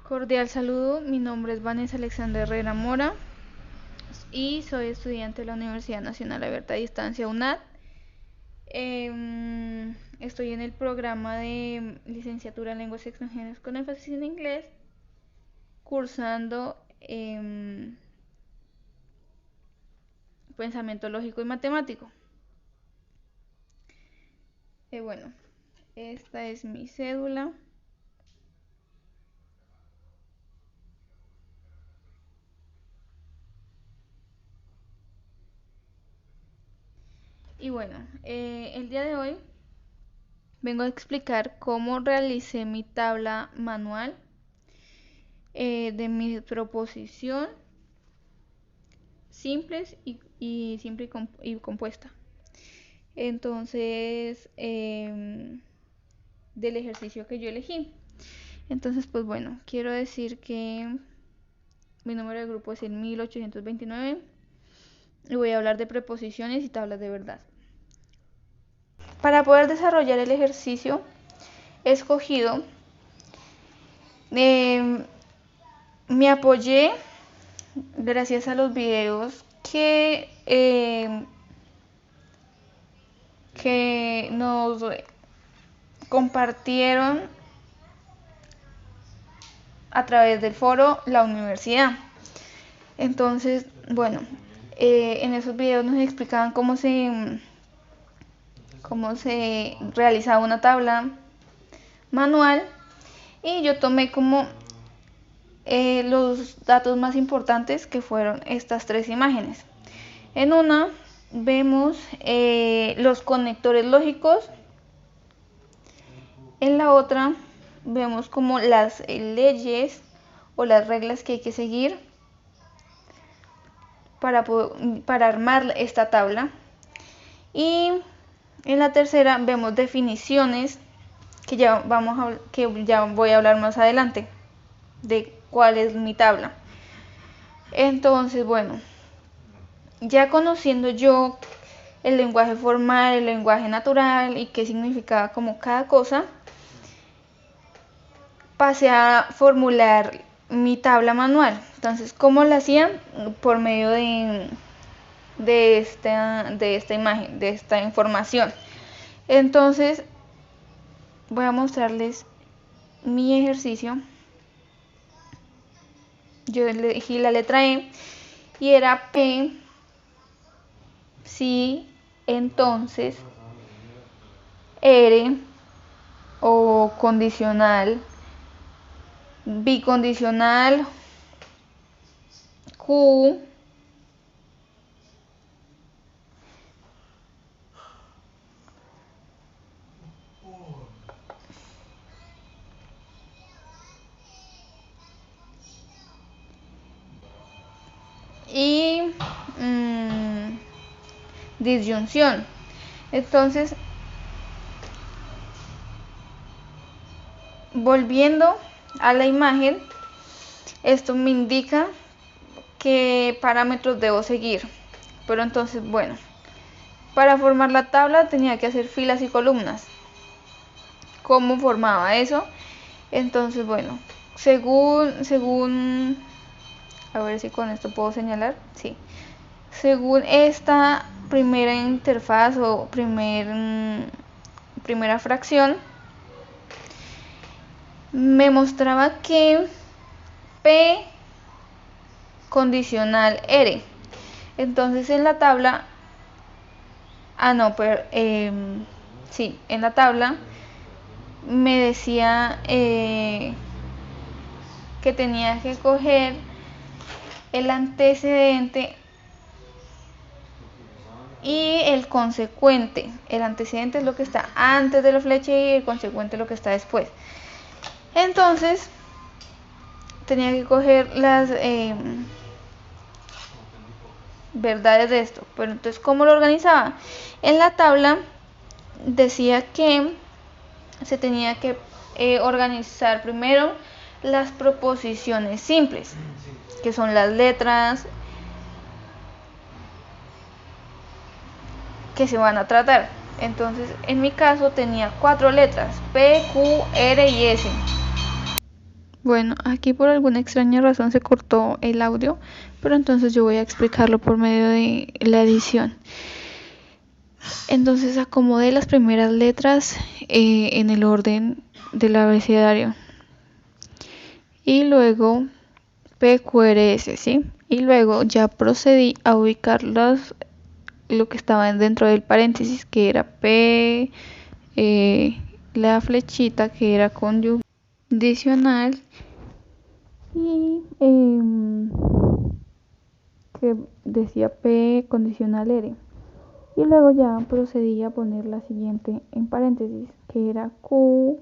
Cordial saludo, mi nombre es Vanessa Alexandra Herrera Mora y soy estudiante de la Universidad Nacional Abierta a Distancia UNAD. Estoy en el programa de licenciatura en lenguas extranjeras con énfasis en inglés, cursando pensamiento lógico y matemático. Bueno, esta es mi cédula. Y bueno, el día de hoy vengo a explicar cómo realicé mi tabla manual de mi proposición simples y simple y compuesta. Entonces, del ejercicio que yo elegí. Entonces, pues bueno, quiero decir que mi número de grupo es el 1829 y voy a hablar de preposiciones y tablas de verdad. Para poder desarrollar el ejercicio he escogido, me apoyé gracias a los videos que nos compartieron a través del foro la universidad. Entonces, bueno, en esos videos nos explicaban cómo se realizaba una tabla manual y yo tomé como los datos más importantes, que fueron estas tres imágenes. En una vemos los conectores lógicos, en la otra vemos como las leyes o las reglas que hay que seguir para armar esta tabla, y en la tercera vemos definiciones que ya voy a hablar más adelante de cuál es mi tabla. Entonces, bueno, ya conociendo yo el lenguaje formal, el lenguaje natural y qué significaba como cada cosa, pasé a formular mi tabla manual. Entonces, ¿cómo la hacía? Por medio de esta imagen, de esta información. Entonces, voy a mostrarles mi ejercicio. Yo elegí la letra E y era P, sí, entonces, R o condicional, bicondicional, Q, y disyunción. Entonces, volviendo a la imagen, esto me indica qué parámetros debo seguir. Pero entonces, bueno, para formar la tabla tenía que hacer filas y columnas. ¿Cómo formaba eso? Entonces, bueno, según a ver si con esto puedo señalar, sí, según esta primera interfaz o primera fracción, me mostraba que P condicional R. Entonces en la tabla, sí, en la tabla me decía que tenía que coger el antecedente y el consecuente. El antecedente es lo que está antes de la flecha y el consecuente es lo que está después. Entonces tenía que coger las verdades de esto. Pero entonces, ¿cómo lo organizaba? En la tabla decía que se tenía que organizar primero las proposiciones simples, que son las letras que se van a tratar. Entonces, en mi caso tenía 4 letras: P, Q, R y S. Bueno, aquí por alguna extraña razón se cortó el audio, pero entonces yo voy a explicarlo por medio de la edición. Entonces acomodé las primeras letras en el orden del abecedario y luego PQRS, ¿sí? Y luego ya procedí a ubicar lo que estaba dentro del paréntesis, que era P, la flechita que era condicional y que decía P condicional R. Y luego ya procedí a poner la siguiente en paréntesis, que era Q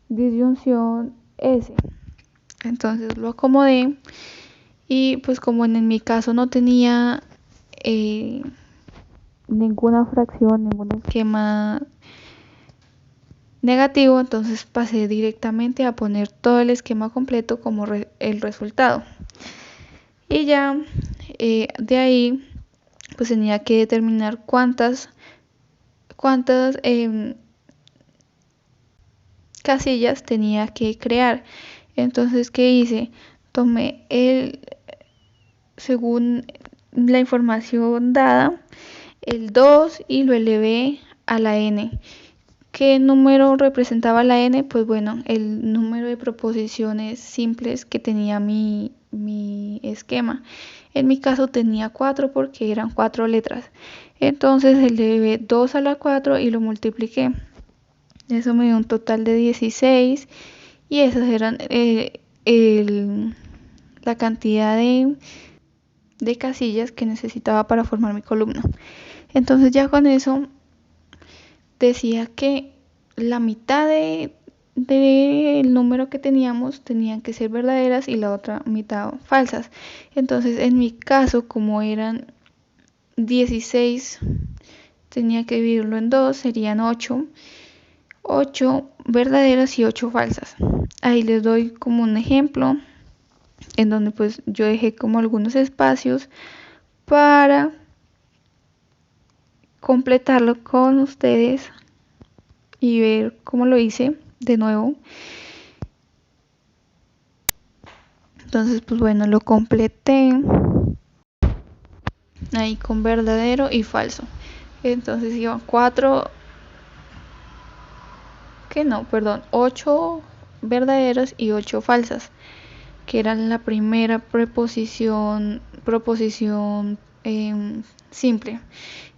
disyunción S. Entonces lo acomodé y pues como en mi caso no tenía ninguna fracción, ningún esquema negativo, entonces pasé directamente a poner todo el esquema completo como el resultado. Y ya de ahí pues tenía que determinar cuántas casillas tenía que crear. Entonces, ¿qué hice? Tomé según la información dada, el 2 y lo elevé a la n. ¿Qué número representaba la n? Pues bueno, el número de proposiciones simples que tenía mi esquema. En mi caso tenía 4 porque eran 4 letras. Entonces elevé 2 a la 4 y lo multipliqué. Eso me dio un total de 16 y esas eran la cantidad de casillas que necesitaba para formar mi columna. Entonces ya con eso decía que la mitad del número que teníamos tenían que ser verdaderas y la otra mitad falsas. Entonces en mi caso, como eran 16, tenía que dividirlo en 2, serían 8 verdaderas y 8 falsas. Ahí les doy como un ejemplo en donde pues yo dejé como algunos espacios para completarlo con ustedes y ver cómo lo hice de nuevo. Entonces pues bueno, lo completé ahí con verdadero y falso. Entonces iban 8 verdaderas y 8 falsas, que eran la primera proposición simple.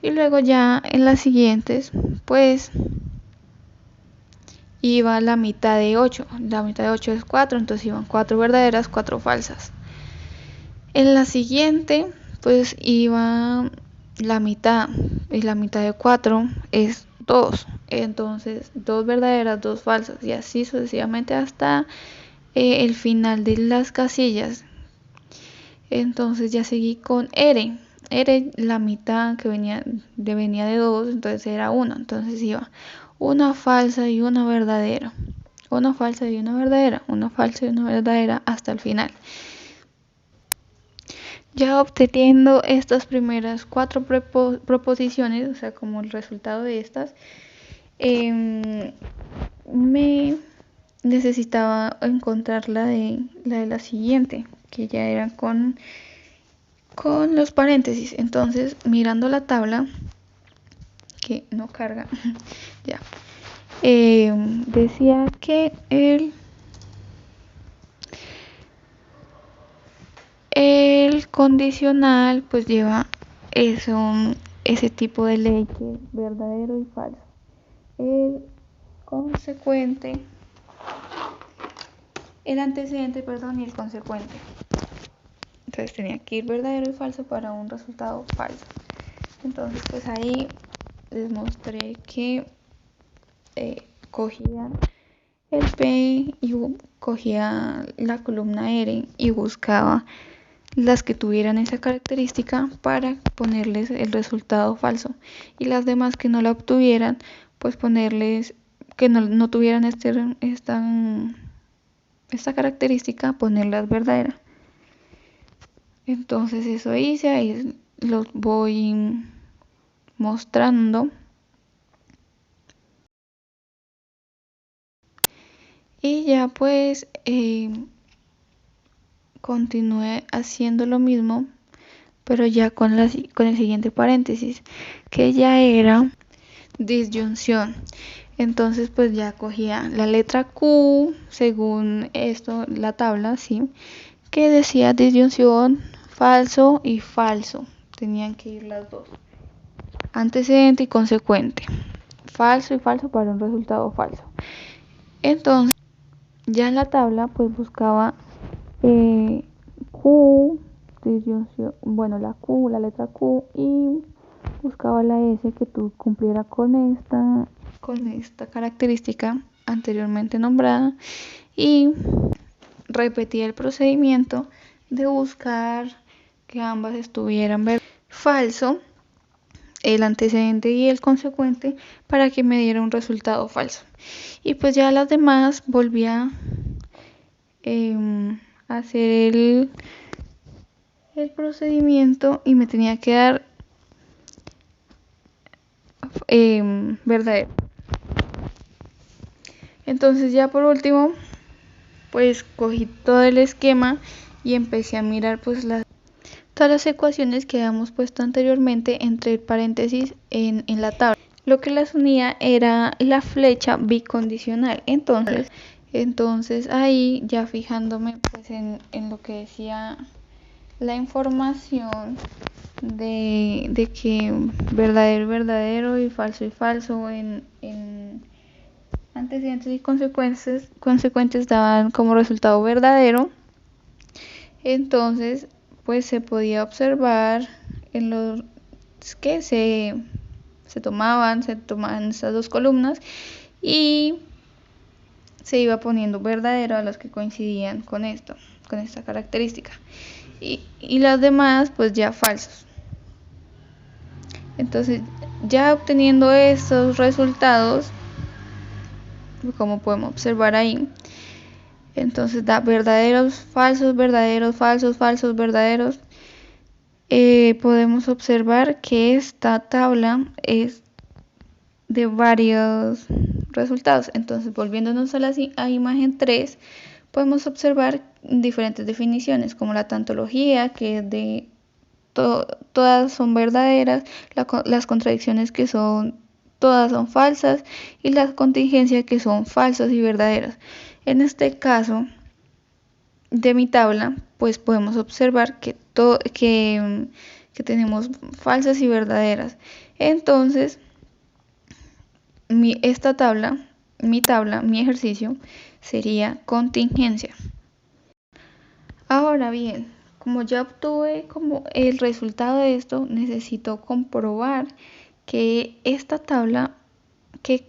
Y luego ya en las siguientes pues iba la mitad de 8. La mitad de 8 es 4, entonces iban 4 verdaderas, 4 falsas. En la siguiente pues iba la mitad, y la mitad de 4 es 2. Entonces 2 verdaderas, 2 falsas, y así sucesivamente hasta el final de las casillas. Entonces ya seguí con R. R, la mitad que venía de 2, entonces era 1. Entonces iba una falsa y una verdadera. Una falsa y una verdadera. Una falsa y una verdadera hasta el final. Ya obteniendo estas primeras 4 proposiciones, o sea, como el resultado de estas, me necesitaba encontrar la de la siguiente, que ya era con los paréntesis. Entonces, mirando la tabla, que no carga, ya, decía que el condicional pues lleva ese tipo de ley que es verdadero y falso. El consecuente, el antecedente, perdón, y el consecuente. Entonces tenía que ir verdadero y falso para un resultado falso. Entonces pues ahí les mostré que cogía el P y cogía la columna R y buscaba las que tuvieran esa característica para ponerles el resultado falso, y las demás que no la obtuvieran pues ponerles que no tuvieran esta característica, ponerlas verdaderas. Entonces eso hice, ahí los voy mostrando. Y ya pues continué haciendo lo mismo, pero ya con el siguiente paréntesis, que ya era disyunción. Entonces pues ya cogía la letra Q, según esto, la tabla, ¿sí? Que decía disyunción, falso y falso. Tenían que ir las dos. Antecedente y consecuente. Falso y falso para un resultado falso. Entonces, ya en la tabla pues buscaba Q, disyunción, bueno, la Q, la letra Q, y buscaba la S que tú cumpliera con esta característica anteriormente nombrada, y repetía el procedimiento de buscar que ambas estuvieran falso, el antecedente y el consecuente, para que me diera un resultado falso. Y pues ya las demás volvía a hacer el procedimiento y me tenía que dar verdadero. Entonces ya por último pues cogí todo el esquema y empecé a mirar pues todas las ecuaciones que habíamos puesto anteriormente entre paréntesis en la tabla. Lo que las unía era la flecha bicondicional. Entonces ahí ya fijándome pues en lo que decía la información de que verdadero y falso en antecedentes y consecuentes daban como resultado verdadero. Entonces pues se podía observar en los que se tomaban estas dos columnas y se iba poniendo verdadero a los que coincidían con esta característica, y las demás pues ya falsos. Entonces ya obteniendo estos resultados, como podemos observar ahí, entonces da verdaderos, falsos, verdaderos, falsos, falsos, verdaderos. Podemos observar que esta tabla es de varios resultados. Entonces, volviéndonos a imagen 3, podemos observar diferentes definiciones, como la tautología, que es de todas son verdaderas, las contradicciones que todas son falsas, y las contingencias que son falsas y verdaderas. En este caso de mi tabla, pues podemos observar que tenemos falsas y verdaderas. Entonces, mi ejercicio sería contingencia. Ahora bien, como ya obtuve como el resultado de esto, necesito comprobar que esta tabla que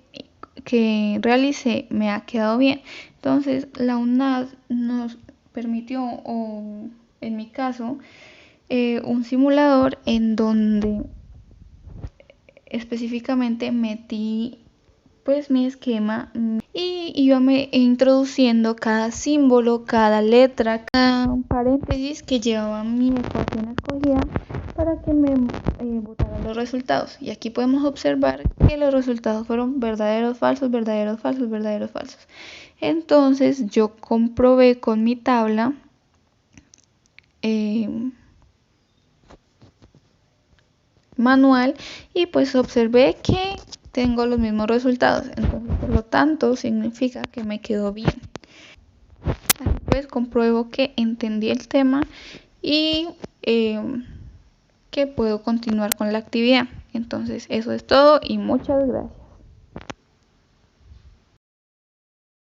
realicé me ha quedado bien. Entonces la UNAD nos permitió, o en mi caso, un simulador en donde específicamente metí pues mi esquema y iba introduciendo cada símbolo, cada letra, cada paréntesis que llevaba mi ecuación escogida para que me botaran los resultados. Y aquí podemos observar que los resultados fueron verdaderos, falsos, verdaderos, falsos, verdaderos, falsos. Entonces yo comprobé con mi tabla manual y pues observé que tengo los mismos resultados. Entonces, por lo tanto, significa que me quedó bien. Así pues, compruebo que entendí el tema y que puedo continuar con la actividad. Entonces, eso es todo y muchas gracias.